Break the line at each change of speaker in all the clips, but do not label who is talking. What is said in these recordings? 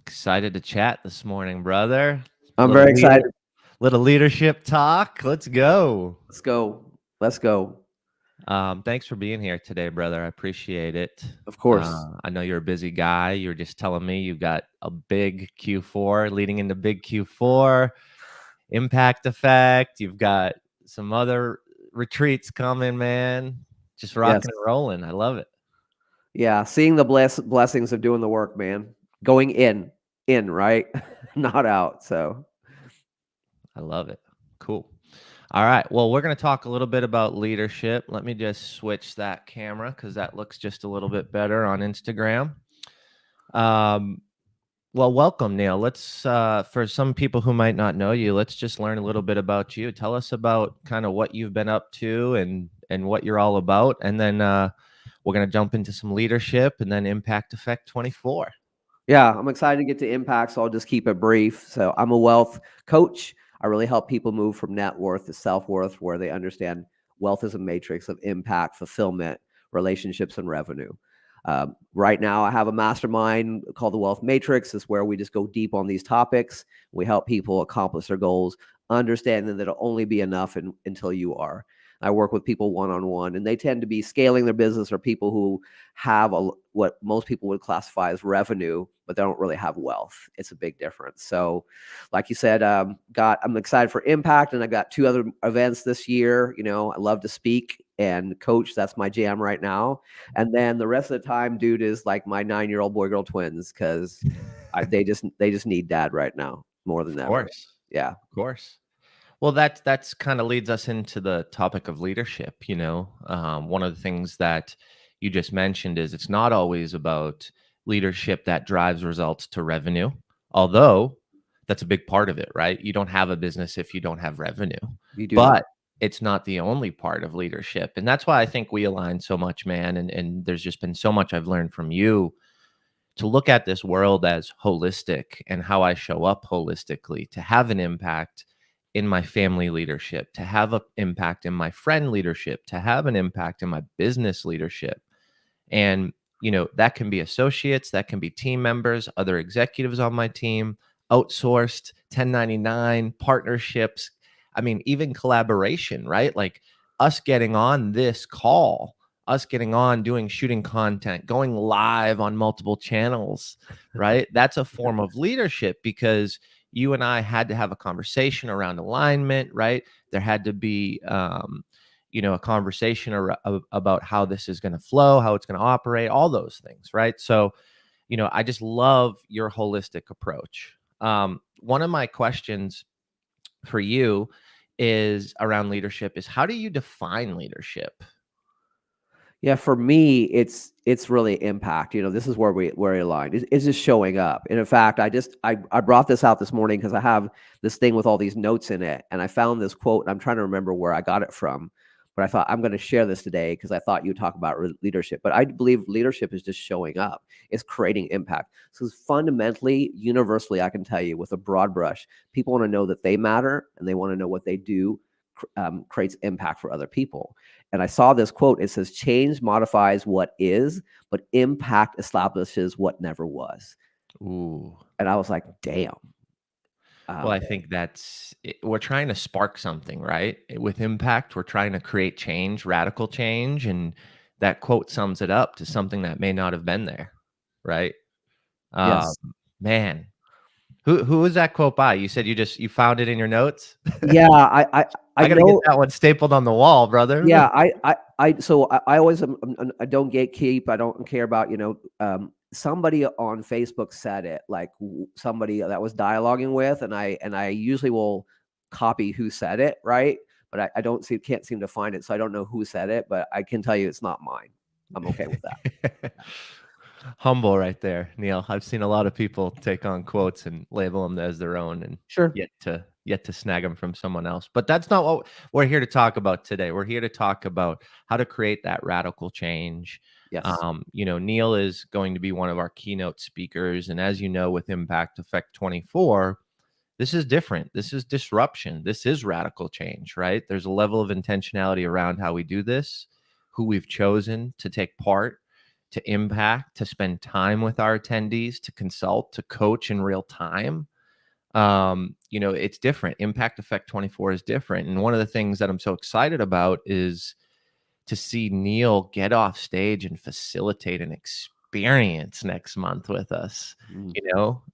Excited to chat this morning, brother.
I'm very excited.
Little leadership talk. Let's go.
Let's go. Let's go.
Thanks for being here today, brother. I appreciate it.
Of course.
I know you're a busy guy. You were just telling me you've got a big Q4 leading into big Q4, impact effect. You've got some other retreats coming, man. Just rocking and rolling. I love it.
Yeah, seeing the blessings of doing the work, man. Going in, right? Not out. So
I love it. Cool. All right. Well, we're going to talk a little bit about leadership. Let me just switch that camera because that looks just a little bit better on Instagram. Well, welcome, Neal. Let's, for some people who might not know you, let's just learn a little bit about you. Tell us about kind of what you've been up to and what you're all about. And then we're going to jump into some leadership and then Impact Effect 24.
Yeah, I'm excited to get to impact, so I'll just keep it brief. So I'm a wealth coach. I really help people move from net worth to self-worth, where they understand wealth is a matrix of impact, fulfillment, relationships, and revenue. Right now, I have a mastermind called the Wealth Matrix. It's where we just go deep on these topics. We help people accomplish their goals, understanding that it'll only be enough until you are. I work with people one-on-one, and they tend to be scaling their business or people who have what most people would classify as revenue, but they don't really have wealth. It's a big difference. So like you said, I'm excited for impact, and I got 2 other events this year. You know, I love to speak and coach. That's my jam right now. And then the rest of the time, dude, is like my 9-year-old boy-girl twins, because they just need dad right now more than ever.
Of course.
Yeah.
Of course. Well, that's kind of leads us into the topic of leadership. You know, one of the things that you just mentioned is it's not always about leadership that drives results to revenue, although that's a big part of it, right? You don't have a business if you don't have revenue.
You do
but
not.
It's not the only part of leadership. And that's why I think we align so much, man. And there's just been so much I've learned from you to look at this world as holistic and how I show up holistically to have an impact in my family leadership, to have an impact in my friend leadership, to have an impact in my business leadership. And, you know, that can be associates, that can be team members, other executives on my team, outsourced, 1099, partnerships. I mean, even collaboration, right? Like us getting on this call, us getting on shooting content, going live on multiple channels, right? That's a form of leadership because you and I had to have a conversation around alignment, right? There had to be, a conversation about how this is going to flow, how it's going to operate, all those things, right? So, you know, I just love your holistic approach. One of my questions for you is around leadership is how do you define leadership?
Yeah, for me, it's really impact. You know, this is where we align. It's just showing up. And in fact, I brought this out this morning because I have this thing with all these notes in it, and I found this quote, and I'm trying to remember where I got it from. But I thought I'm going to share this today because I thought you'd talk about leadership. But I believe leadership is just showing up. It's creating impact. So fundamentally, universally, I can tell you with a broad brush, people want to know that they matter, and they want to know what they do creates impact for other people. And I saw this quote. It says, change modifies what is, but impact establishes what never was.
Ooh.
And I was like, damn.
Well, I think we're trying to spark something, right? With impact, we're trying to create change, radical change. And that quote sums it up to something that may not have been there, right?
Yes.
Man, who was that quote by? You said you found it in your notes?
Yeah, I
gotta get that one stapled on the wall, brother.
Yeah, I always I don't gatekeep. I don't care about, somebody on Facebook said it, like somebody that was dialoguing with, and I usually will copy who said it, right? But I can't seem to find it, so I don't know who said it, but I can tell you it's not mine. I'm okay with that.
Humble right there, Neal. I've seen a lot of people take on quotes and label them as their own and
sure.
yet to snag them from someone else. But that's not what we're here to talk about today. We're here to talk about how to create that radical change.
Yes.
Neal is going to be one of our keynote speakers. And as you know, with Impact Effect 24, this is different. This is disruption. This is radical change, right? There's a level of intentionality around how we do this, who we've chosen to take part. to impact, to spend time with our attendees, to consult, to coach in real time. It's different. Impact Effect 24 is different. And one of the things that I'm so excited about is to see Neal get off stage and facilitate an experience next month with us,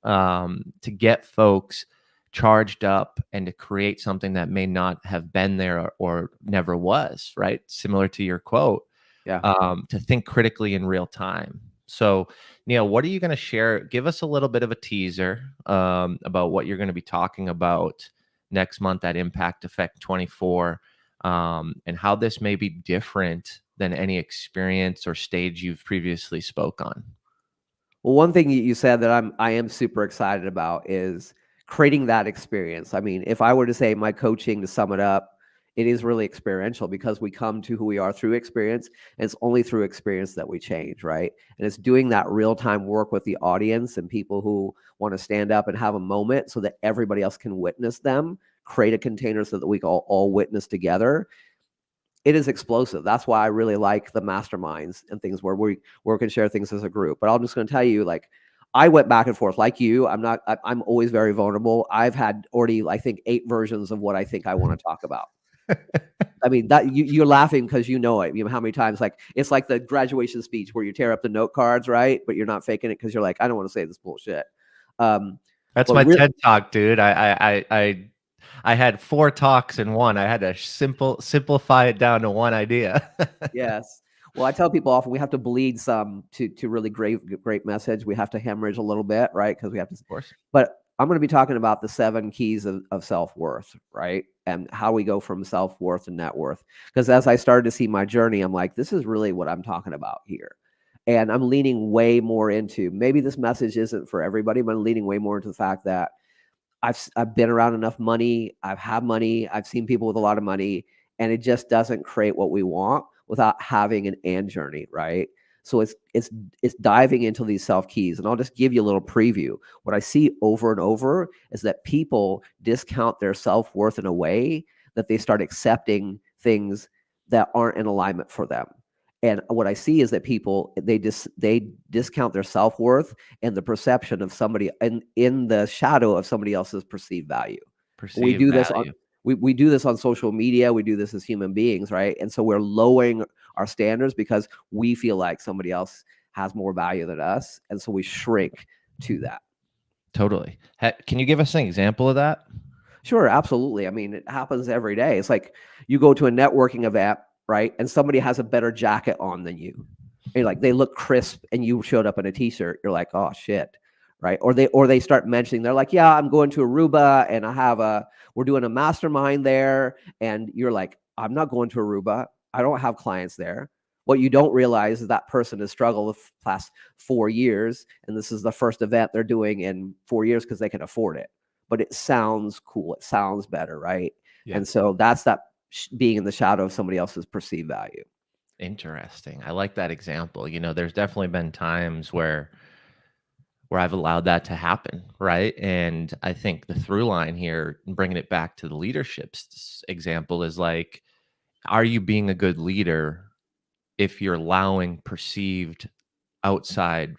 to get folks charged up and to create something that may not have been there or never was, right? Similar to your quote.
Yeah.
To think critically in real time. So, Neal, what are you going to share? Give us a little bit of a teaser about what you're going to be talking about next month at Impact Effect 24, and how this may be different than any experience or stage you've previously spoke on.
Well, one thing you said that I am super excited about is creating that experience. I mean, if I were to say my coaching, to sum it up, it is really experiential, because we come to who we are through experience, and it's only through experience that we change, right? And it's doing that real-time work with the audience and people who want to stand up and have a moment so that everybody else can witness them, create a container so that we can all witness together. It is explosive. That's why I really like the masterminds and things where we can share things as a group. But I'm just going to tell you, like, I went back and forth like you. I'm always very vulnerable. I've had already, I think, 8 versions of what I think I want to talk about. I mean, that you're laughing because you know it. You know how many times, like, it's like the graduation speech where you tear up the note cards, right? But you're not faking it because you're like, I don't want to say this bullshit.
That's my TED Talk, dude. I had 4 talks in one. I had to simplify it down to one idea.
Yes. Well, I tell people often we have to bleed some to really great message. We have to hemorrhage a little bit, right? Because we have to.
Of course.
But I'm going to be talking about the 7 keys of self-worth, right? And how we go from self-worth to net worth. Because as I started to see my journey, I'm like, this is really what I'm talking about here. And I'm leaning way more into, maybe this message isn't for everybody, but I'm leaning way more into the fact that I've been around enough money. I've had money. I've seen people with a lot of money, and it just doesn't create what we want without having an and journey, right? So it's diving into these self keys, and I'll just give you a little preview. What I see over and over is that people discount their self-worth in a way that they start accepting things that aren't in alignment for them. And what I see is that people, they discount their self-worth and the perception of somebody in the shadow of somebody else's perceived value. We do this on social media. We do this as human beings, right? And so we're lowering our standards because we feel like somebody else has more value than us, and so we shrink to that.
Totally. Can you give us an example of that?
Sure, absolutely. I mean, it happens every day. It's like you go to a networking event, right? And somebody has a better jacket on than you. And like, they look crisp, and you showed up in a t-shirt. You're like, oh shit. Right. Or they start mentioning, they're like, yeah, I'm going to Aruba and we're doing a mastermind there. And you're like, I'm not going to Aruba. I don't have clients there. What you don't realize is that person has struggled the past 4 years. And this is the first event they're doing in 4 years because they can afford it. But it sounds cool. It sounds better. Right. Yeah. And so that's that being in the shadow of somebody else's perceived value.
Interesting. I like that example. There's definitely been times where I've allowed that to happen, right? And I think the through line here, bringing it back to the leadership example, is like, are you being a good leader if you're allowing perceived outside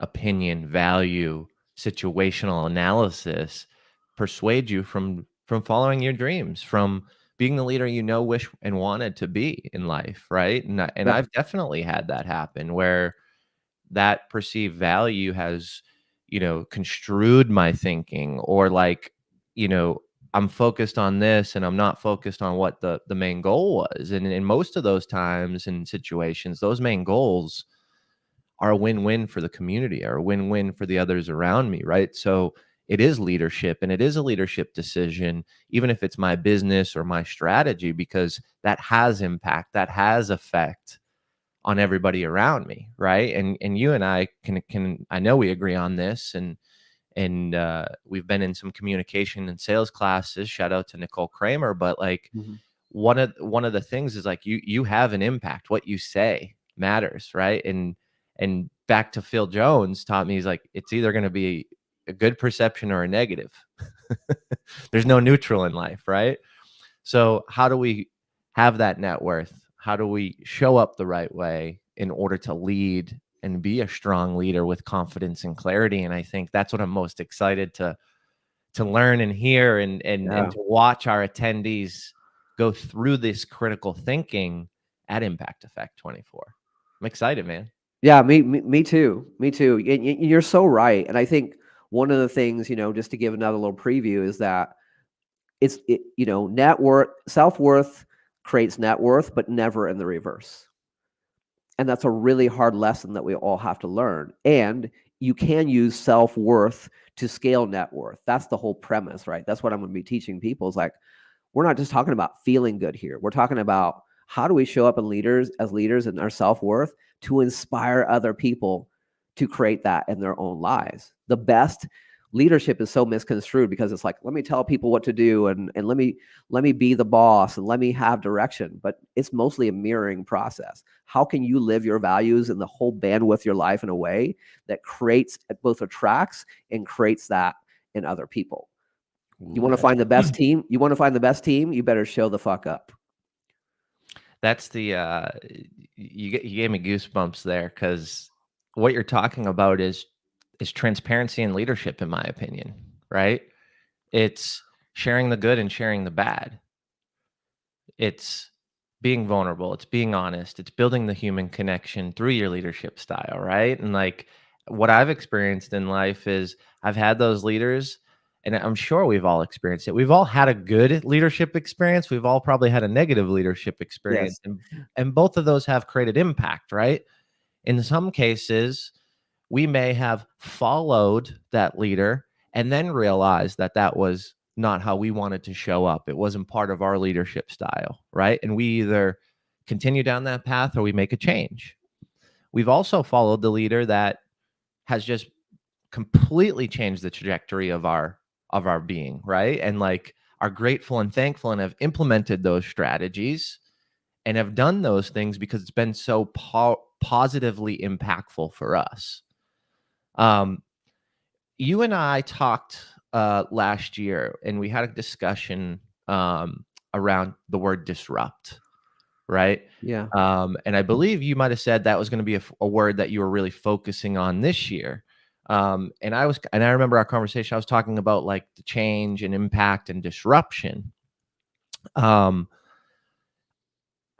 opinion, value, situational analysis persuade you from following your dreams, from being the leader wish and wanted to be in life, right? And I've definitely had that happen where that perceived value has, construed my thinking, or like, I'm focused on this and I'm not focused on what the main goal was. And in most of those times and situations, those main goals are a win-win for the community, or a win-win for the others around me, right? So it is leadership, and it is a leadership decision, even if it's my business or my strategy, because that has impact, that has effect on everybody around me, right? And you and I can I know we agree on this, and we've been in some communication and sales classes. Shout out to Nicole Kramer, but like, one of the things is like, you have an impact. What you say matters, right? And back to Phil Jones taught me, he's like, it's either going to be a good perception or a negative. There's no neutral in life, right? So how do we have that net worth? How do we show up the right way in order to lead and be a strong leader with confidence and clarity. And I think that's what I'm most excited to learn and hear, and
Yeah.
to watch our attendees go through this critical thinking at Impact Effect 24. I'm excited, man.
Yeah, me too. Me too. You're so right. And I think one of the things, just to give another little preview, is that net worth, self-worth creates net worth, but never in the reverse. And that's a really hard lesson that we all have to learn. And you can use self-worth to scale net worth. That's the whole premise, right? That's what I'm going to be teaching people, is like, we're not just talking about feeling good here. We're talking about how do we show up as leaders in our self-worth to inspire other people to create that in their own lives. The best leadership is so misconstrued because it's like, let me tell people what to do, and let me be the boss, and let me have direction. But it's mostly a mirroring process. How can you live your values and the whole bandwidth of your life in a way that both attracts and creates that in other people? You want to find the best team? You better show the fuck up.
That's the you gave me goosebumps there, because what you're talking about is transparency and leadership, in my opinion, right? It's sharing the good and sharing the bad. It's being vulnerable. It's being honest. It's building the human connection through your leadership style, right? And like, what I've experienced in life is I've had those leaders, and I'm sure we've all experienced it. We've all had a good leadership experience. We've all probably had a negative leadership experience.
Yes.
And both of those have created impact, right? In some cases, we may have followed that leader and then realized that that was not how we wanted to show up. It wasn't part of our leadership style, right? And we either continue down that path or we make a change. We've also followed the leader that has just completely changed the trajectory of our being, right? And like, are grateful and thankful and have implemented those strategies and have done those things because it's been so positively impactful for us. You and I talked last year, and we had a discussion around the word disrupt, right?
Yeah.
And I believe you might have said that was going to be a word that you were really focusing on this year. And I remember our conversation. I was talking about like the change and impact and disruption.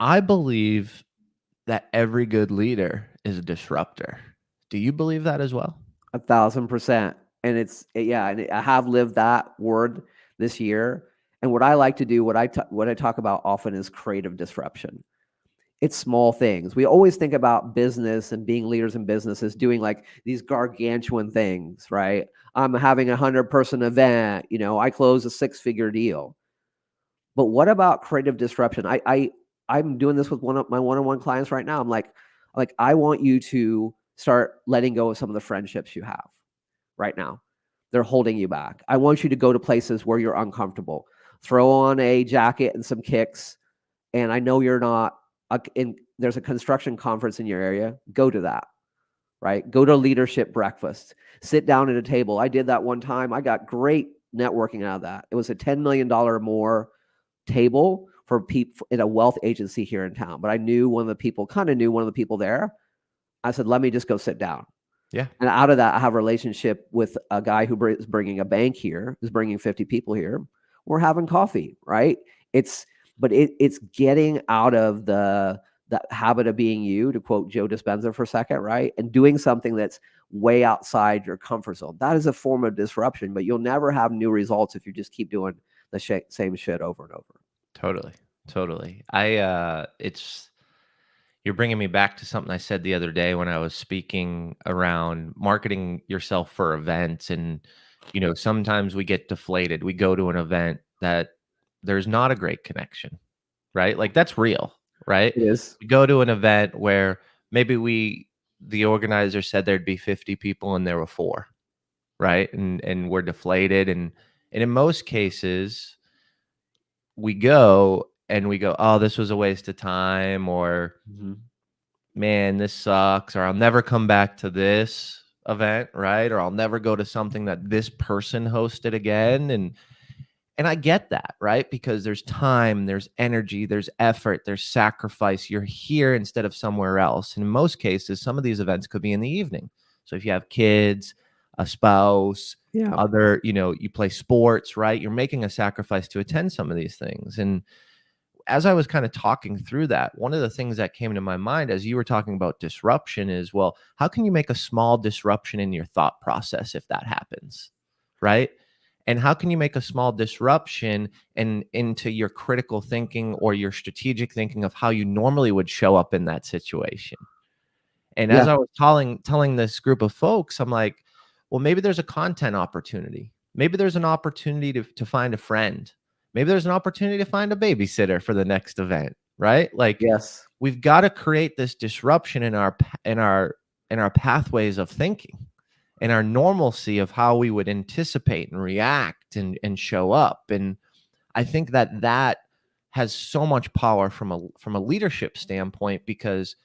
I believe that every good leader is a disruptor. Do you believe that as well?
1,000%. And I have lived that word this year. And what I like to do, what I talk about often, is creative disruption. It's small things. We always think about business and being leaders in business as doing like these gargantuan things, right? I'm having 100-person event, I close a 6-figure deal. But what about creative disruption? I'm doing this with one of my one-on-one clients right now. I'm like, I want you to start letting go of some of the friendships you have right now. They're holding you back. I want you to go to places where you're uncomfortable. Throw on a jacket and some kicks. And I know you're not there's a construction conference in your area. Go to that, right? Go to leadership breakfast. Sit down at a table. I did that one time. I got great networking out of that. It was a $10 million more table for people in a wealth agency here in town. But I knew one of the people there. I said, let me just go sit down.
Yeah.
And out of that, I have a relationship with a guy who is bringing a bank here, who's bringing 50 people here. We're having coffee, right? It's getting out of the habit of being you, to quote Joe Dispenza for a second, right? And doing something that's way outside your comfort zone. That is a form of disruption, but you'll never have new results if you just keep doing the same shit over and over.
Totally. You're bringing me back to something I said the other day when I was speaking around marketing yourself for events. And, sometimes we get deflated. We go to an event that there's not a great connection, right? Like, that's real, right?
It is.
We go to an event where maybe the organizer said there'd be 50 people and there were 4, right? And we're deflated. And in most cases, we go, oh, this was a waste of time, or man, this sucks, or I'll never come back to this event, right? Or I'll never go to something that this person hosted again. And I get that, right? Because there's time, there's energy, there's effort, there's sacrifice. You're here instead of somewhere else. And in most cases, some of these events could be in the evening. So if you have kids, a spouse,
Yeah.
other, you play sports, right? You're making a sacrifice to attend some of these things. And as I was kind of talking through that, one of the things that came to my mind as you were talking about disruption is, well, how can you make a small disruption in your thought process if that happens, right? And how can you make a small disruption into your critical thinking or your strategic thinking of how you normally would show up in that situation? And as
Yeah.
I was telling this group of folks, I'm like, well, maybe there's a content opportunity. Maybe there's an opportunity to find a friend. Maybe there's an opportunity to find a babysitter for the next event, right? Like
Yes.
we've got to create this disruption in our pathways of thinking, in our normalcy of how we would anticipate and react and show up. And I think that has so much power from a leadership standpoint, because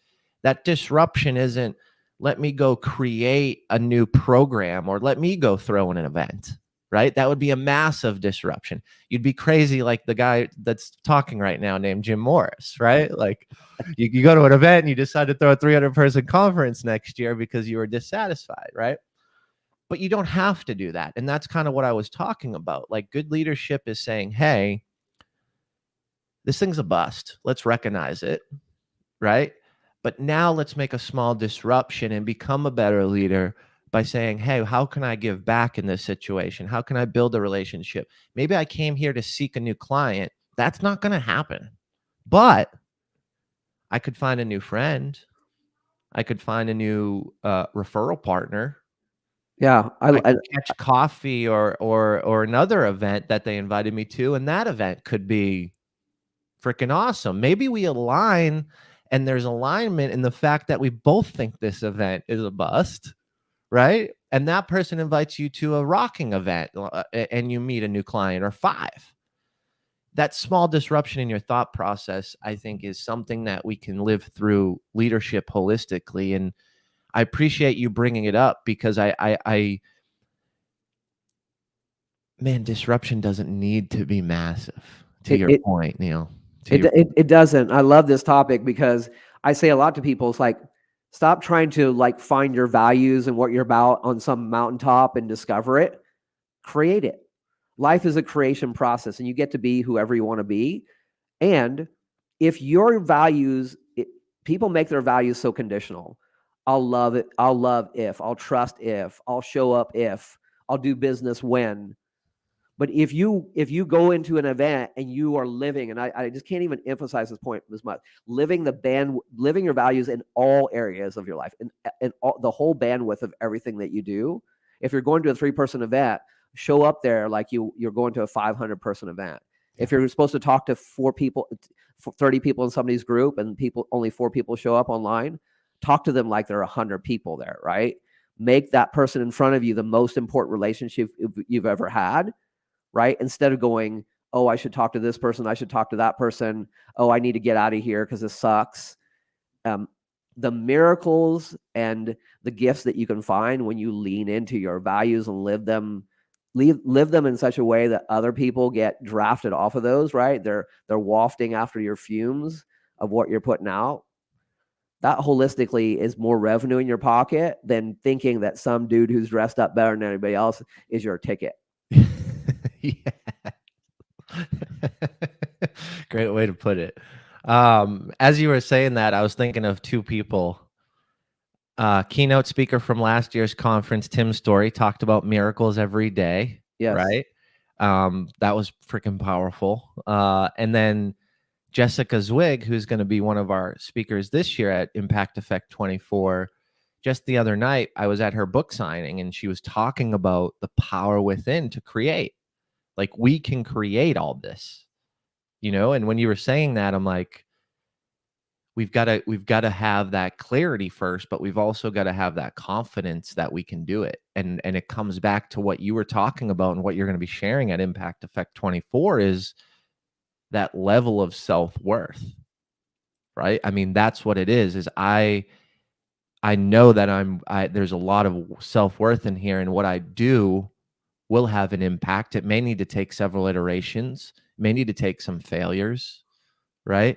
that disruption isn't, let me go create a new program or let me go throw in an event, right? That would be a massive disruption. You'd be crazy like the guy that's talking right now named Jim Morris, right? Like you go to an event and you decide to throw a 300-person conference next year because you were dissatisfied, right? But you don't have to do that. And that's kind of what I was talking about. Like good leadership is saying, hey, this thing's a bust. Let's recognize it, right? But now let's make a small disruption and become a better leader by saying, hey, how can I give back in this situation? How can I build a relationship? Maybe I came here to seek a new client. That's not going to happen. But I could find a new friend. I could find a new referral partner.
Yeah.
I could catch coffee or another event that they invited me to, and that event could be freaking awesome. Maybe we align and there's alignment in the fact that we both think this event is a bust, right? And that person invites you to a rocking event and you meet a new client or 5. That small disruption in your thought process, I think, is something that we can live through leadership holistically. And I appreciate you bringing it up because man, disruption doesn't need to be massive, to your point, Neal.
It doesn't. I love this topic because I say a lot to people. It's like, stop trying to like find your values and what you're about on some mountaintop and discover it. Create it. Life is a creation process, and you get to be whoever you want to be. And if your values, people make their values so conditional. I'll love it. I'll love if. I'll trust if. I'll show up if. I'll do business when. But if you go into an event and you are living, and I just can't even emphasize this point as much, living your values in all areas of your life, and the whole bandwidth of everything that you do. If you're going to a 3-person event, show up there like you're going to a 500-person event. If you're supposed to talk to 30 people in somebody's group, and only 4 people show up online, talk to them like there are 100 people there, right? Make that person in front of you the most important relationship you've ever had. Right? Instead of going, oh, I should talk to this person. I should talk to that person. Oh, I need to get out of here because this sucks. The miracles and the gifts that you can find when you lean into your values and live them in such a way that other people get drafted off of those, right? They're wafting after your fumes of what you're putting out. That holistically is more revenue in your pocket than thinking that some dude who's dressed up better than anybody else is your ticket.
Yeah. Great way to put it. As you were saying that, I was thinking of 2 people. Keynote speaker from last year's conference, Tim Story, talked about miracles every day.
Yes.
Right? That was freaking powerful. And then Jessica Zwig, who's going to be one of our speakers this year at Impact Effect 24. Just the other night, I was at her book signing and she was talking about the power within to create. Like we can create all this, and when you were saying that, I'm like, we've got to have that clarity first, but we've also got to have that confidence that we can do it. And it comes back to what you were talking about and what you're going to be sharing at Impact Effect 24 is that level of self-worth, right? I mean, that's what it is I know that there's a lot of self-worth in here, and what I do will have an impact. It may need to take several iterations, may need to take some failures, right?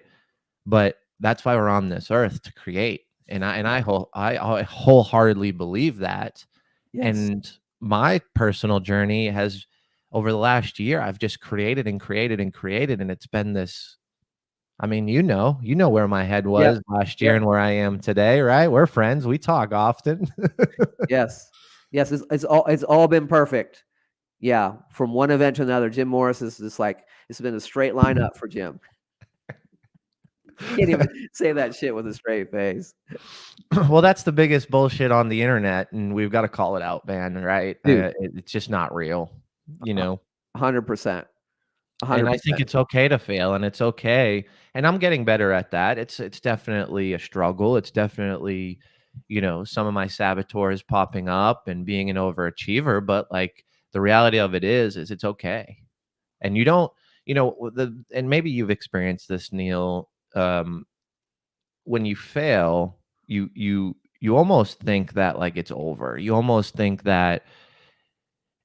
But that's why we're on this earth, to create. And
Yeah.
I wholeheartedly believe that.
Yes.
And my personal journey has, over the last year, I've just created and created and created. And it's been this, I mean, you know where my head
Yep.
was last year
Yep.
and where I am today, right? We're friends. We talk often.
Yes. Yes. It's all been perfect. Yeah. From one event to another, Jim Morris is just like, it's been a straight line up for Jim. Can't even say that shit with a straight face.
Well, that's the biggest bullshit on the internet, and we've got to call it out, man, right?
Dude,
It's just not real, you know?
100%.
And I think
100%.
it's okay to fail, and it's okay, and I'm getting better at that. It's definitely a struggle. It's definitely, some of my saboteurs popping up and being an overachiever, but, like, the reality of it is it's okay. And you don't, and maybe you've experienced this, Neil, when you fail, you almost think that, like, it's over. You almost think that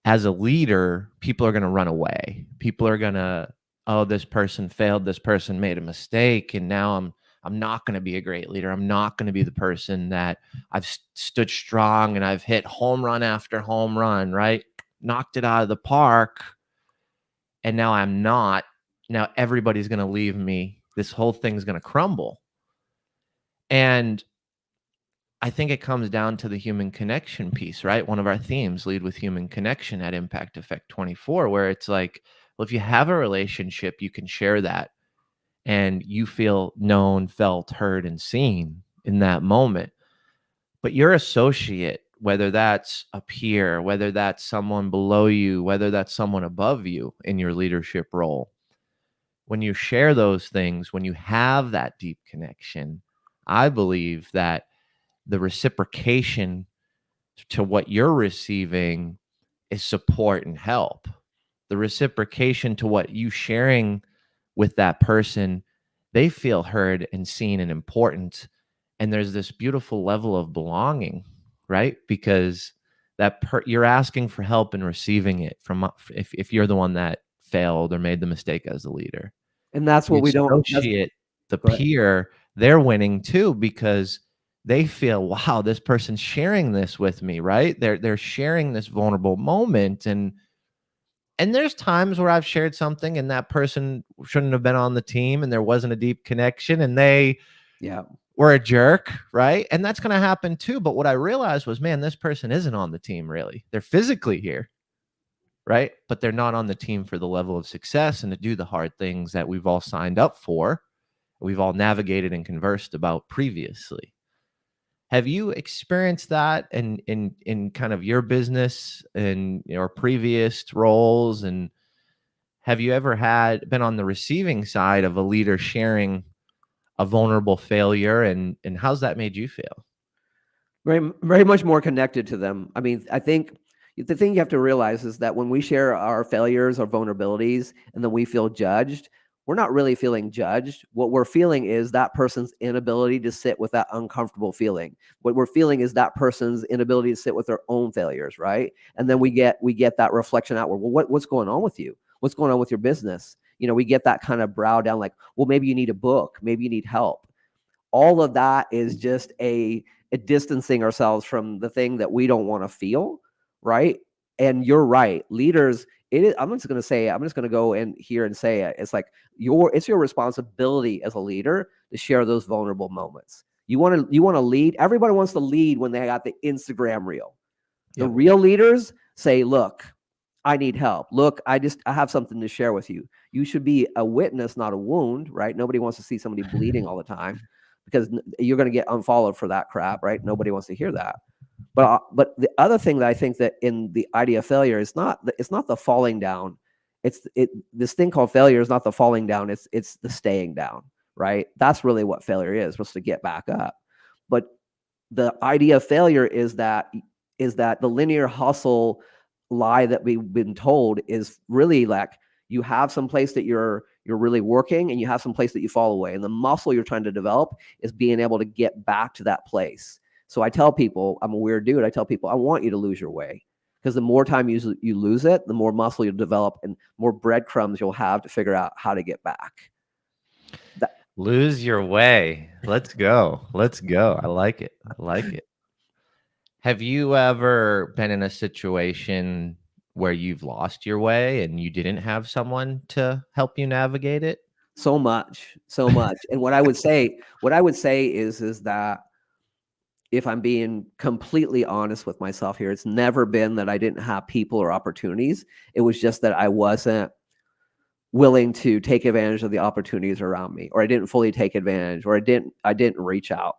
as a leader, people are going to run away. People are going to, oh, this person failed, this person made a mistake, and now I'm not going to be a great leader. I'm not going to be the person that I've stood strong and I've hit home run after home run, right? Knocked it out of the park, and now I'm not. Now everybody's going to leave me. This whole thing's going to crumble. And I think it comes down to the human connection piece, right? One of our themes, lead with human connection, at Impact Effect 24, where it's like, well, if you have a relationship, you can share that and you feel known, felt, heard, and seen in that moment. But your associate, whether that's a peer, whether that's someone below you, whether that's someone above you in your leadership role, when you share those things, when you have that deep connection, I believe that the reciprocation to what you're receiving is support and help. The reciprocation to what you sharing with that person, they feel heard and seen and important. And there's this beautiful level of belonging, right? Because you're asking for help and receiving it from, if you're the one that failed or made the mistake as a leader.
And that's
The
what we don't. That's
associate, the
Go ahead.
peer, they're winning too, because they feel, wow, this person's sharing this with me, right? They're sharing this vulnerable moment. And there's times where I've shared something and that person shouldn't have been on the team and there wasn't a deep connection and they
Yeah.
were a jerk, right? And that's going to happen too. But what I realized was, man, this person isn't on the team really. They're physically here, right? But they're not on the team for the level of success and to do the hard things that we've all signed up for, we've all navigated and conversed about previously. Have you experienced that in kind of your business and your previous roles? And have you ever been on the receiving side of a leader sharing a vulnerable failure, and how's that made you feel?
Very much more connected to them. I mean, I think the thing you have to realize is that when we share our failures or vulnerabilities and then we feel judged, we're not really feeling judged. What we're feeling is that person's inability to sit with that uncomfortable feeling. What we're feeling is that person's inability to sit with their own failures, right? And then we get that reflection outward. Well, what's going on with you? What's going on with your business? We get that kind of brow down, like, well, maybe you need a book, maybe you need help. All of that is just a distancing ourselves from the thing that we don't want to feel, right? And you're right, leaders. It is. I'm just going to go in here and say it. It's like it's your responsibility as a leader to share those vulnerable moments. You want to lead. Everybody wants to lead when they got the Instagram reel. The
Yep.
real leaders say, "Look, I need help. Look, I have something to share with you." You should be a witness, not a wound, right? Nobody wants to see somebody bleeding all the time, because you're going to get unfollowed for that crap, right? Nobody wants to hear that. But the other thing that I think that in the idea of failure is it's not the falling down. This thing called failure is not the falling down. It's the staying down, right? That's really what failure is, supposed to get back up. But the idea of failure is that the linear hustle lie that we've been told is really like, you have some place that you're really working and you have some place that you fall away, and the muscle you're trying to develop is being able to get back to that place. So I tell people, I'm a weird dude. I tell people, I want you to lose your way. because the more time you lose it, the more muscle you'll develop and more breadcrumbs you'll have to figure out how to get back.
Lose your way. Let's go. Let's go. I like it. I like it. Have you ever been in a situation where you've lost your way and you didn't have someone to help you navigate it?
So much, so much. And what I would say is that if I'm being completely honest with myself here, it's never been that I didn't have people or opportunities. It was just that I wasn't willing to take advantage of the opportunities around me, or I didn't fully take advantage, or I didn't reach out,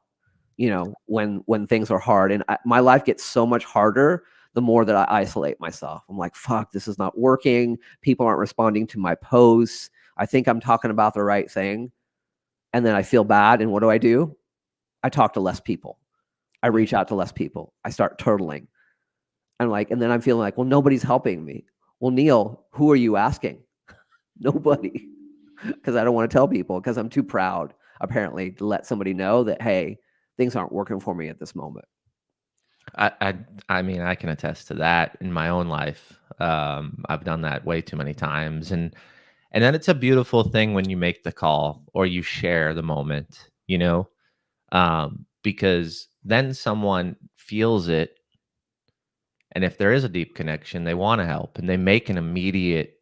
when things are hard. And my life gets so much harder the more that I isolate myself. I'm like, fuck, this is not working. People aren't responding to my posts. I think I'm talking about the right thing. And then I feel bad. And what do? I talk to less people. I reach out to less people. I start turtling. And then I'm feeling like, well, nobody's helping me. Well, Neal, who are you asking? Nobody. Because I don't want to tell people, because I'm too proud, apparently, to let somebody know that, hey, things aren't working for me at this moment.
I mean, I can attest to that in my own life. I've done that way too many times, and then it's a beautiful thing when you make the call or you share the moment, because then someone feels it, and if there is a deep connection, they want to help, and they make an immediate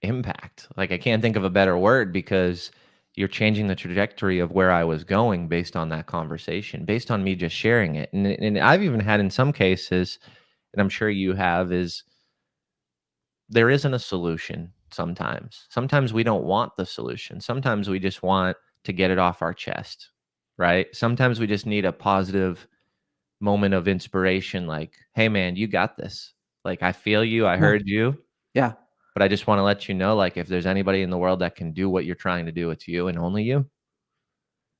impact. Like, I can't think of a better word, because you're changing the trajectory of where I was going based on that conversation, based on me just sharing it. And I've even had in some cases, and I'm sure you have, is there isn't a solution sometimes. Sometimes we don't want the solution. Sometimes we just want to get it off our chest, right? Sometimes we just need a positive moment of inspiration, like, hey man, you got this. Like, I feel you, I heard you.
Yeah.
But I just want to let you know, like, if there's anybody in the world that can do what you're trying to do, it's you and only you.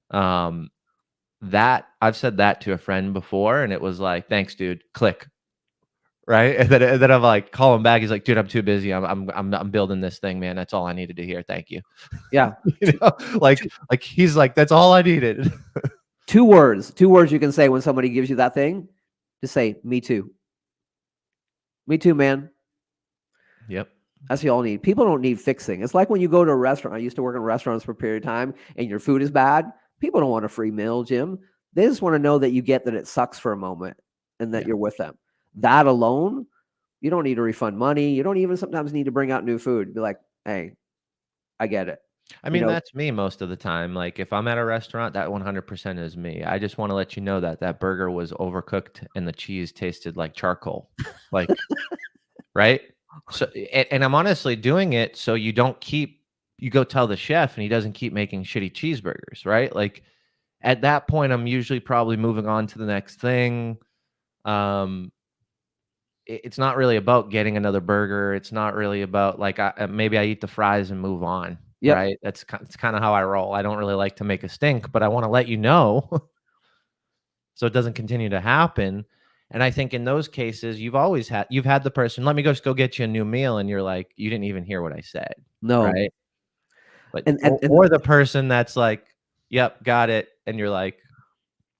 That I've said that to a friend before, and it was like, thanks, dude. Click. Right. And then I'm like, call him back. He's like, dude, I'm too busy. I'm building this thing, man. That's all I needed to hear. Thank you.
Yeah.
Like he's like, that's all I needed.
Two words you can say when somebody gives you that thing. Just say, me too. Me too, man.
Yep.
That's what you all need. People don't need fixing. It's like when you go to a restaurant. I used to work in restaurants for a period of time, and your food is bad. People don't want a free meal, Jim. They just want to know that you get that it sucks for a moment and that you're with them. That alone, you don't need to refund money. You don't even sometimes need to bring out new food. Be like, hey, I get it.
I mean, that's me most of the time. Like, if I'm at a restaurant, that 100% is me. I just want to let you know that that burger was overcooked and the cheese tasted like charcoal. Like, right? So, and I'm honestly doing it so you go tell the chef and he doesn't keep making shitty cheeseburgers, right? Like, at that point, I'm usually probably moving on to the next thing. It's not really about getting another burger. It's not really about, like, maybe I eat the fries and move on, right? It's kind of how I roll. I don't really like to make a stink, but I want to let you know so it doesn't continue to happen. And I think in those cases, you've had the person, let me just go get you a new meal, and you're like, you didn't even hear what I said,
No.
right? But
And
or the person that's like, yep, got it, and you're like,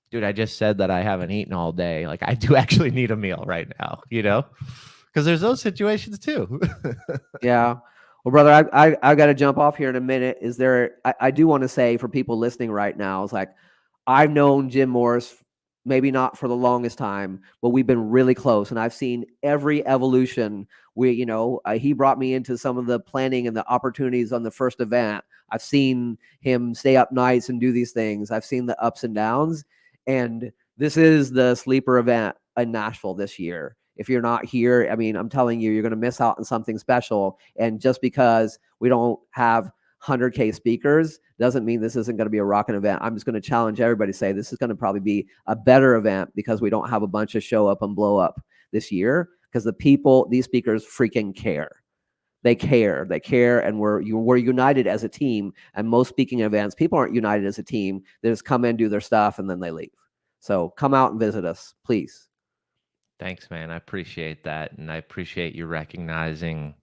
dude, I just said that I haven't eaten all day. Like, I do actually need a meal right now, because there's those situations too.
yeah. Well, brother, I got to jump off here in a minute. I do want to say for people listening right now, it's like, I've known Jim Morris, maybe not for the longest time, but we've been really close, and I've seen every evolution. He brought me into some of the planning and the opportunities on the first event. I've seen him stay up nights and do these things. I've seen the ups and downs, and this is the sleeper event in Nashville this year. If you're not here, I mean, I'm telling you, you're going to miss out on something special. And just because we don't have 100K speakers doesn't mean this isn't going to be a rocking event. I'm just going to challenge everybody to say this is going to probably be a better event because we don't have a bunch of show up and blow up this year, because these speakers freaking care. They care, and we're united as a team. And most speaking events, people aren't united as a team. They just come in, do their stuff, and then they leave. So come out and visit us, please.
Thanks, man. I appreciate that. And I appreciate you recognizing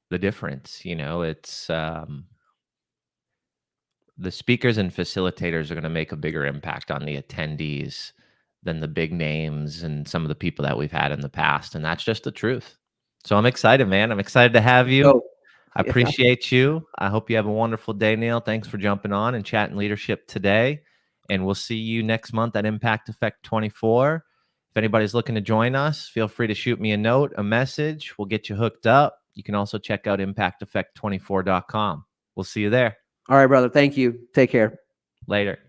the difference. It's the speakers and facilitators are going to make a bigger impact on the attendees than the big names and some of the people that we've had in the past. And that's just the truth. So I'm excited, man. I'm excited to have you.
So,
I
yeah.
appreciate you. I hope you have a wonderful day, Neal. Thanks for jumping on and chatting leadership today. And we'll see you next month at Impact Effect 24. If anybody's looking to join us, feel free to shoot me a note, a message. We'll get you hooked up. You can also check out impacteffect24.com. We'll see you there.
All right, brother. Thank you. Take care.
Later.